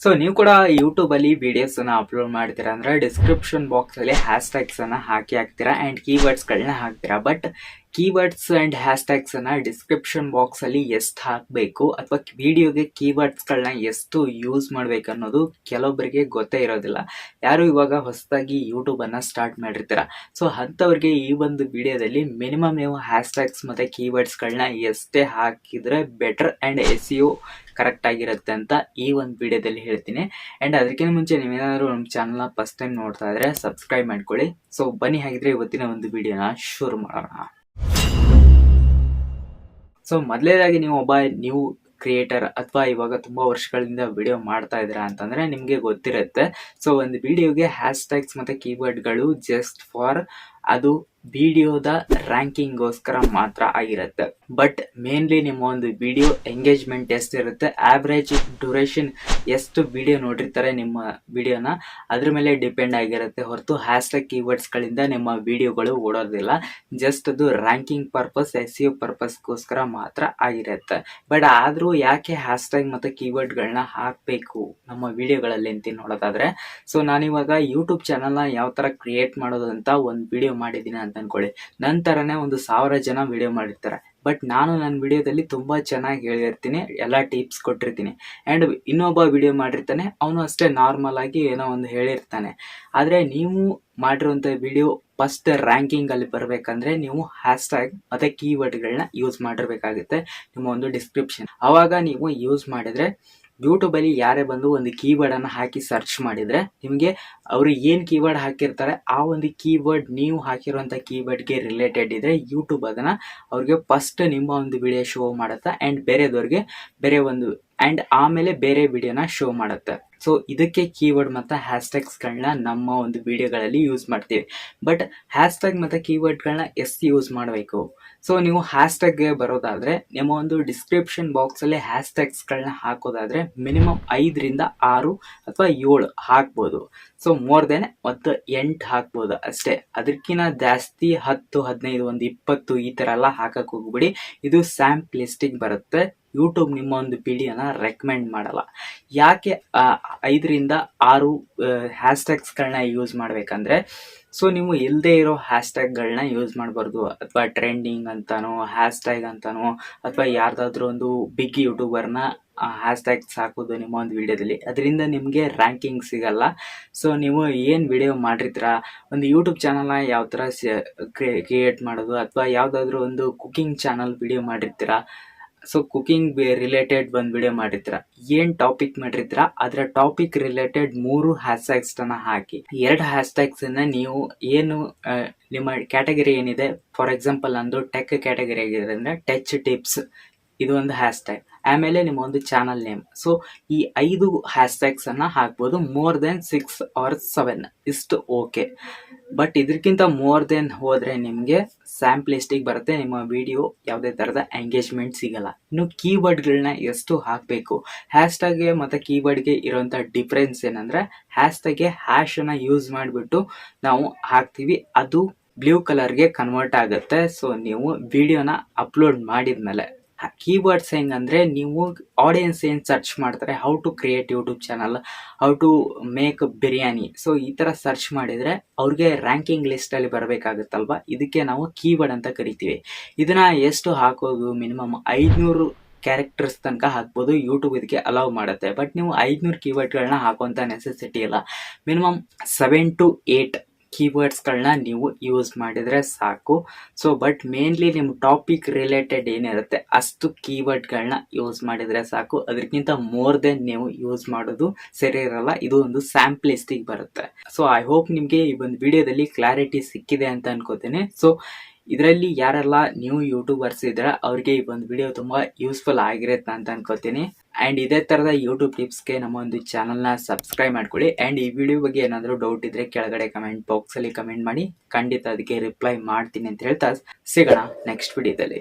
So ನೀವು ಕೂಡ YouTube ಅಲ್ಲಿ ವಿಡಿಯೋಸ್ ಅನ್ನ ಅಪ್ಲೋಡ್ ಮಾಡ್ತೀರಾ ಅಂದ್ರೆ ಡಿಸ್ಕ್ರಿಪ್ಷನ್ ಬಾಕ್ಸ್ ಅಲ್ಲಿ ಹ್ಯಾಶ್ ಟ್ಯಾಗ್ಸ್ ಅನ್ನ ಹಾಕ್ತೀರಾ ಅಂಡ್ ಕೀವರ್ಡ್ಸ್ ಗಳನ್ನ ಹಾಕ್ತೀರಾ. But keywords and hash tags ಅನ್ನ ಡಿಸ್ಕ್ರಿಪ್ಷನ್ ಬಾಕ್ಸ್ ಅಲ್ಲಿ ಎಷ್ಟು ಹಾಕಬೇಕು ಅಥವಾ ವಿಡಿಯೋಗೆ ಕೀವರ್ಡ್ಸ್ ಗಳನ್ನ ಎಷ್ಟು ಯೂಸ್ ಮಾಡ್ಬೇಕು ಅನ್ನೋದು ಕೆಲವೊಬ್ಬರಿಗೆ ಗೊತ್ತೇ ಇರೋದಿಲ್ಲ. ಯಾರು ಇವಾಗ ಹೊಸದಾಗಿ ಯೂಟ್ಯೂಬ್ ಅನ್ನ ಸ್ಟಾರ್ಟ್ ಮಾಡಿರ್ತೀರಾ, ಸೊ ಅಂಥವ್ರಿಗೆ ಈ ಒಂದು ವಿಡಿಯೋದಲ್ಲಿ ಮಿನಿಮಮ್ ನೀವು ಹ್ಯಾಶ್ ಟ್ಯಾಗ್ಸ್ ಮತ್ತೆ ಕೀವರ್ಡ್ಸ್ ಗಳನ್ನ ಎಷ್ಟೇ ಹಾಕಿದ್ರೆ ಬೆಟರ್ ಅಂಡ್ SEO ಕರೆಕ್ಟ್ ಆಗಿರುತ್ತೆ ಅಂತ ಈ ಒಂದು ವಿಡಿಯೋದಲ್ಲಿ ಹೇಳ್ತೀನಿ. ಅಂಡ್ ಅದಕ್ಕಿಂತ ಮುಂಚೆ ನೀವೇನಾದರೂ ನಮ್ಮ ಚಾನಲ್ನ ಫಸ್ಟ್ ಟೈಮ್ ನೋಡ್ತಾ ಇದ್ರೆ ಸಬ್ಸ್ಕ್ರೈಬ್ ಮಾಡ್ಕೊಳ್ಳಿ. ಸೊ ಬನ್ನಿ, ಹಾಗಿದ್ರೆ ಇವತ್ತಿನ ಒಂದು ವಿಡಿಯೋನ ಶುರು ಮಾಡೋಣ. ಸೊ ಮೊದಲನೇದಾಗಿ ನೀವು ಒಬ್ಬ ನ್ಯೂ ಕ್ರಿಯೇಟರ್ ಅಥವಾ ಇವಾಗ ತುಂಬಾ ವರ್ಷಗಳಿಂದ ವಿಡಿಯೋ ಮಾಡ್ತಾ ಇದ್ದೀರಾ ಅಂತಂದ್ರೆ ನಿಮಗೆ ಗೊತ್ತಿರುತ್ತೆ. ಸೊ ಒಂದು ವಿಡಿಯೋಗೆ ಹ್ಯಾಶ್ ಟ್ಯಾಗ್ಸ್ ಮತ್ತೆ ಕೀವರ್ಡ್ಗಳು ಜಸ್ಟ್ ಫಾರ್ ಅದು ವಿಡಿಯೋದ ರ್ಯಾಂಕಿಂಗ್ಗೋಸ್ಕರ ಮಾತ್ರ ಆಗಿರುತ್ತೆ. ಬಟ್ ಮೇನ್ಲಿ ನಿಮ್ಮ ಒಂದು ವಿಡಿಯೋ ಎಂಗೇಜ್ಮೆಂಟ್ ಎಷ್ಟಿರುತ್ತೆ, ಆವ್ರೇಜ್ ಡ್ಯೂರೇಷನ್ ಎಷ್ಟು ವಿಡಿಯೋ ನೋಡಿರ್ತಾರೆ ನಿಮ್ಮ ವಿಡಿಯೋನ, ಅದ್ರ ಮೇಲೆ ಡಿಪೆಂಡ್ ಆಗಿರುತ್ತೆ ಹೊರತು ಹ್ಯಾಶ್ ಟ್ಯಾಗ್ ಕೀವರ್ಡ್ಸ್ಗಳಿಂದ ನಿಮ್ಮ ವಿಡಿಯೋಗಳು ಓಡೋದಿಲ್ಲ. ಜಸ್ಟ್ ಅದು ರ್ಯಾಂಕಿಂಗ್ ಪರ್ಪಸ್, SEO ಪರ್ಪಸ್ಗೋಸ್ಕರ ಮಾತ್ರ ಆಗಿರುತ್ತೆ. ಬಟ್ ಆದರೂ ಯಾಕೆ ಹ್ಯಾಶ್ ಟ್ಯಾಗ್ ಮತ್ತು ಕೀವರ್ಡ್ಗಳನ್ನ ಹಾಕಬೇಕು ನಮ್ಮ ವಿಡಿಯೋಗಳಲ್ಲಿ ಅಂತ ನೋಡೋದಾದ್ರೆ, ಸೊ ನಾನಿವಾಗ ಯೂಟ್ಯೂಬ್ ಚಾನಲ್ನ ಯಾವ ಥರ ಕ್ರಿಯೇಟ್ ಮಾಡೋದು ಅಂತ ಒಂದು ವಿಡಿಯೋ ಮಾಡಿದ್ದೀನಿ ಅಂತ ಅನ್ಕೊಳ್ಳಿ. ನಂತರನೇ 1,000 ಜನ ವಿಡಿಯೋ ಮಾಡಿರ್ತಾರೆ. ಬಟ್ ನಾನು ನನ್ನ ವಿಡಿಯೋದಲ್ಲಿ ತುಂಬಾ ಚೆನ್ನಾಗಿ ಹೇಳಿರ್ತೀನಿ, ಎಲ್ಲ ಟಿಪ್ಸ್ ಕೊಟ್ಟಿರ್ತೀನಿ. ಆ್ಯಂಡ್ ಇನ್ನೊಬ್ಬ ವಿಡಿಯೋ ಮಾಡಿರ್ತಾನೆ, ಅವನು ಅಷ್ಟೇ ನಾರ್ಮಲ್ ಆಗಿ ಏನೋ ಒಂದು ಹೇಳಿರ್ತಾನೆ. ಆದರೆ ನೀವು ಮಾಡಿರುವಂಥ ವಿಡಿಯೋ ಫಸ್ಟ್ ರ್ಯಾಂಕಿಂಗ್ ಅಲ್ಲಿ ಬರಬೇಕಂದ್ರೆ ನೀವು ಹ್ಯಾಶ್ ಟ್ಯಾಗ್ ಮತ್ತೆ ಕೀವರ್ಡ್ಗಳನ್ನ ಯೂಸ್ ಮಾಡಿರ್ಬೇಕಾಗುತ್ತೆ ನಿಮ್ಮ ಒಂದು ಡಿಸ್ಕ್ರಿಪ್ಷನ್. ಅವಾಗ ನೀವು ಯೂಸ್ ಮಾಡಿದ್ರೆ ಯೂಟ್ಯೂಬಲ್ಲಿ ಯಾರೇ ಬಂದು ಒಂದು ಕೀವರ್ಡನ್ನು ಹಾಕಿ ಸರ್ಚ್ ಮಾಡಿದರೆ ನಿಮಗೆ ಅವರು ಏನು ಕೀವರ್ಡ್ ಹಾಕಿರ್ತಾರೆ ಆ ಒಂದು ಕೀವರ್ಡ್ ನೀವು ಹಾಕಿರುವಂಥ ಕೀವರ್ಡ್ಗೆ ರಿಲೇಟೆಡ್ ಇದ್ದರೆ ಯೂಟ್ಯೂಬ್ ಅದನ್ನು ಅವ್ರಿಗೆ ಫಸ್ಟ್ ನಿಮ್ಮ ಒಂದು ವಿಡಿಯೋ ಶೋ ಮಾಡುತ್ತೆ ಆ್ಯಂಡ್ ಬೇರೆದವ್ರಿಗೆ ಬೇರೆ ಒಂದು ಆ್ಯಂಡ್ ಆಮೇಲೆ ಬೇರೆ ವಿಡಿಯೋನ ಶೋ ಮಾಡುತ್ತೆ. ಸೊ ಇದಕ್ಕೆ ಕೀವರ್ಡ್ ಮತ್ತು ಹ್ಯಾಶ್ ಟ್ಯಾಗ್ಸ್ಗಳನ್ನ ನಮ್ಮ ಒಂದು ವಿಡಿಯೋಗಳಲ್ಲಿ ಯೂಸ್ ಮಾಡ್ತೀವಿ. ಬಟ್ ಹ್ಯಾಶ್ ಟ್ಯಾಗ್ ಮತ್ತು ಕೀವರ್ಡ್ಗಳನ್ನ ಎಷ್ಟು ಯೂಸ್ ಮಾಡಬೇಕು? ಸೊ ನೀವು ಹ್ಯಾಶ್ ಟ್ಯಾಗ್ಗೆ ಬರೋದಾದರೆ ನಿಮ್ಮ ಒಂದು ಡಿಸ್ಕ್ರಿಪ್ಷನ್ ಬಾಕ್ಸಲ್ಲಿ ಹ್ಯಾಶ್ ಟ್ಯಾಗ್ಸ್ಗಳನ್ನ ಹಾಕೋದಾದರೆ ಮಿನಿಮಮ್ 5ರಿಂದ 6 ಅಥವಾ 7 ಹಾಕ್ಬೋದು. ಸೊ ಮೋರ್ ದೆನ್ 8 ಹಾಕ್ಬೋದು ಅಷ್ಟೇ. ಅದಕ್ಕಿಂತ ಜಾಸ್ತಿ 10, 15, ಒಂದು 20 ಈ ಥರ ಎಲ್ಲ ಹಾಕಕ್ಕೆ ಹೋಗ್ಬಿಡಿ. ಇದು ಸ್ಯಾಂಪ್ಲಿಸ್ಟಿಕ್ ಬರುತ್ತೆ. ಯೂಟ್ಯೂಬ್ ನಿಮ್ಮ ಒಂದು ವಿಡಿಯೋನ ರೆಕಮೆಂಡ್ ಮಾಡಲ್ಲ. ಯಾಕೆ 5ರಿಂದ 6 ಹ್ಯಾಶ್ ಟ್ಯಾಗ್ಸ್ಗಳನ್ನ ಯೂಸ್ ಮಾಡಬೇಕಂದ್ರೆ, ಸೊ ನೀವು ಇಲ್ಲದೆ ಇರೋ ಹ್ಯಾಶ್ ಟ್ಯಾಗ್ಗಳನ್ನ ಯೂಸ್ ಮಾಡಬಾರ್ದು. ಅಥವಾ ಟ್ರೆಂಡಿಂಗ್ ಅಂತಾನೋ ಹ್ಯಾಶ್ ಟ್ಯಾಗ್ ಅಂತಾನೋ ಅಥವಾ ಯಾರ್ದಾದ್ರೂ ಒಂದು ಬಿಗ್ ಯೂಟ್ಯೂಬರ್ನ ಹ್ಯಾಶ್ ಟ್ಯಾಗ್ಸ್ ಹಾಕೋದು ನಿಮ್ಮ ಒಂದು ವಿಡಿಯೋದಲ್ಲಿ, ಅದರಿಂದ ನಿಮಗೆ ರ್ಯಾಂಕಿಂಗ್ ಸಿಗಲ್ಲ. ಸೊ ನೀವು ಏನು ವಿಡಿಯೋ ಮಾಡಿರ್ತೀರ, ಒಂದು ಯೂಟ್ಯೂಬ್ ಚಾನಲ್ನ ಯಾವ ಥರ ಕ್ರಿಯೇಟ್ ಮಾಡೋದು ಅಥವಾ ಯಾವುದಾದ್ರೂ ಒಂದು ಕುಕಿಂಗ್ ಚಾನಲ್ ವಿಡಿಯೋ ಮಾಡಿರ್ತೀರ, ಸೊ ಕುಕಿಂಗ್ ರಿಲೇಟೆಡ್ ಒಂದು ವಿಡಿಯೋ ಮಾಡಿರ್ತೀರ, ಏನು ಟಾಪಿಕ್ ಮಾಡಿರ್ತೀರ ಅದರ ಟಾಪಿಕ್ ರಿಲೇಟೆಡ್ 3 ಹ್ಯಾಶ್ ಟ್ಯಾಗ್ಸ್ನ ಹಾಕಿ. 2 ಹ್ಯಾಶ್ ಟ್ಯಾಗ್ಸನ್ನು ನೀವು ಏನು ನಿಮ್ಮ ಕ್ಯಾಟಗರಿ ಏನಿದೆ, ಫಾರ್ ಎಕ್ಸಾಂಪಲ್ ನಂದು ಟೆಕ್ ಕ್ಯಾಟಗರಿ ಆಗಿದೆ ಅಂದರೆ ಟಚ್ ಟಿಪ್ಸ್, ಇದು ಒಂದು ಹ್ಯಾಶ್ ಟ್ಯಾಗ್. ಆಮೇಲೆ ನಿಮ್ಮ ಒಂದು ಚಾನಲ್ ನೇಮ್. ಸೊ ಈ 5 ಹ್ಯಾಶ್ ಟ್ಯಾಗ್ಸನ್ನು ಹಾಕ್ಬೋದು. ಮೋರ್ ದೆನ್ 6 or 7 ಇಷ್ಟು ಓಕೆ. ಬಟ್ ಇದಕ್ಕಿಂತ ಮೋರ್ ದೆನ್ ಹೋದರೆ ನಿಮಗೆ ಸ್ಯಾಂಪ್ಲಿಸ್ಟಿಕ್ ಬರುತ್ತೆ, ನಿಮ್ಮ ವಿಡಿಯೋ ಯಾವುದೇ ಥರದ ಎಂಗೇಜ್ಮೆಂಟ್ ಸಿಗಲ್ಲ. ಇನ್ನು ಕೀವರ್ಡ್ಗಳನ್ನ ಎಷ್ಟು ಹಾಕಬೇಕು, ಹ್ಯಾಶ್ ಟ್ಯಾಗ್ಗೆ ಮತ್ತು ಕೀವರ್ಡ್ಗೆ ಇರೋಂಥ ಡಿಫ್ರೆನ್ಸ್ ಏನಂದರೆ, ಹ್ಯಾಶ್ ಟ್ಯಾಗ್ಗೆ ಹ್ಯಾಶನ್ನು ಯೂಸ್ ಮಾಡಿಬಿಟ್ಟು ನಾವು ಹಾಕ್ತೀವಿ, ಅದು ಬ್ಲೂ ಕಲರ್ಗೆ ಕನ್ವರ್ಟ್ ಆಗುತ್ತೆ. ಸೊ ನೀವು ವಿಡಿಯೋನ ಅಪ್ಲೋಡ್ ಮಾಡಿದ್ಮೇಲೆ ಕೀವರ್ಡ್ಸ್ ಹೆಂಗಂದರೆ, ನೀವು ಆಡಿಯನ್ಸ್ ಏನು ಸರ್ಚ್ ಮಾಡ್ತಾರೆ, how to create YouTube channel, how to make biryani, so ಈ ಥರ ಸರ್ಚ್ ಮಾಡಿದರೆ ಅವ್ರಿಗೆ ರ್ಯಾಂಕಿಂಗ್ ಲಿಸ್ಟಲ್ಲಿ ಬರಬೇಕಾಗುತ್ತಲ್ವ, ಇದಕ್ಕೆ ನಾವು ಕೀವರ್ಡ್ ಅಂತ ಕರಿತೀವಿ. ಇದನ್ನು ಎಷ್ಟು ಹಾಕೋದು, ಮಿನಿಮಮ್ 500 ಕ್ಯಾರೆಕ್ಟರ್ಸ್ ತನಕ ಹಾಕ್ಬೋದು. ಯೂಟ್ಯೂಬ್ ಇದಕ್ಕೆ ಅಲೌ ಮಾಡುತ್ತೆ. ಬಟ್ ನೀವು 500 ಕೀವರ್ಡ್ಗಳನ್ನ ಹಾಕೋಂಥ ನೆಸೆಸಿಟಿ ಇಲ್ಲ. ಮಿನಿಮಮ್ 7 to 8 ಕೀವರ್ಡ್ಸ್ಗಳನ್ನ ನೀವು ಯೂಸ್ ಮಾಡಿದರೆ ಸಾಕು. ಸೊ ಬಟ್ ಮೇನ್ಲಿ ನಿಮ್ಮ ಟಾಪಿಕ್ ರಿಲೇಟೆಡ್ ಏನಿರುತ್ತೆ ಅಷ್ಟು ಕೀವರ್ಡ್ಗಳನ್ನ ಯೂಸ್ ಮಾಡಿದರೆ ಸಾಕು. ಅದಕ್ಕಿಂತ ಮೋರ್ ದೆನ್ ನೀವು ಯೂಸ್ ಮಾಡೋದು ಸರಿ ಇರಲ್ಲ. ಇದು ಒಂದು ಸ್ಯಾಂಪ್ಲಿಸ್ಟಿಕ್ ಬರುತ್ತೆ. ಸೊ ಐ ಹೋಪ್ ನಿಮಗೆ ಈ ಒಂದು ವಿಡಿಯೋದಲ್ಲಿ ಕ್ಲಾರಿಟಿ ಸಿಕ್ಕಿದೆ ಅಂತ ಅನ್ಕೋತೀನಿ. ಸೊ ಇದರಲ್ಲಿ ಯಾರೆಲ್ಲ ನ್ಯೂ ಯೂಟ್ಯೂಬರ್ಸ್ ಇದ್ದಾರೆ ಅವ್ರಿಗೆ ಈ ಒಂದು ವಿಡಿಯೋ ತುಂಬ ಯೂಸ್ಫುಲ್ ಆಗಿರುತ್ತೆ ಅಂತ ಅನ್ಕೋತೀನಿ. ಆ್ಯಂಡ್ ಇದೇ ಥರದ ಯೂಟ್ಯೂಬ್ ಟಿಪ್ಸ್ಗೆ ನಮ್ಮ ಒಂದು ಚಾನಲ್ನ ಸಬ್ಸ್ಕ್ರೈಬ್ ಮಾಡ್ಕೊಳ್ಳಿ. ಆ್ಯಂಡ್ ಈ ವಿಡಿಯೋ ಬಗ್ಗೆ ಏನಾದರೂ ಡೌಟ್ ಇದ್ದರೆ ಕೆಳಗಡೆ ಕಮೆಂಟ್ ಬಾಕ್ಸಲ್ಲಿ ಕಮೆಂಟ್ ಮಾಡಿ, ಖಂಡಿತ ಅದಕ್ಕೆ ರಿಪ್ಲೈ ಮಾಡ್ತೀನಿ ಅಂತ ಹೇಳ್ತಾ ಸಿಗೋಣ ನೆಕ್ಸ್ಟ್ ವಿಡಿಯೋದಲ್ಲಿ.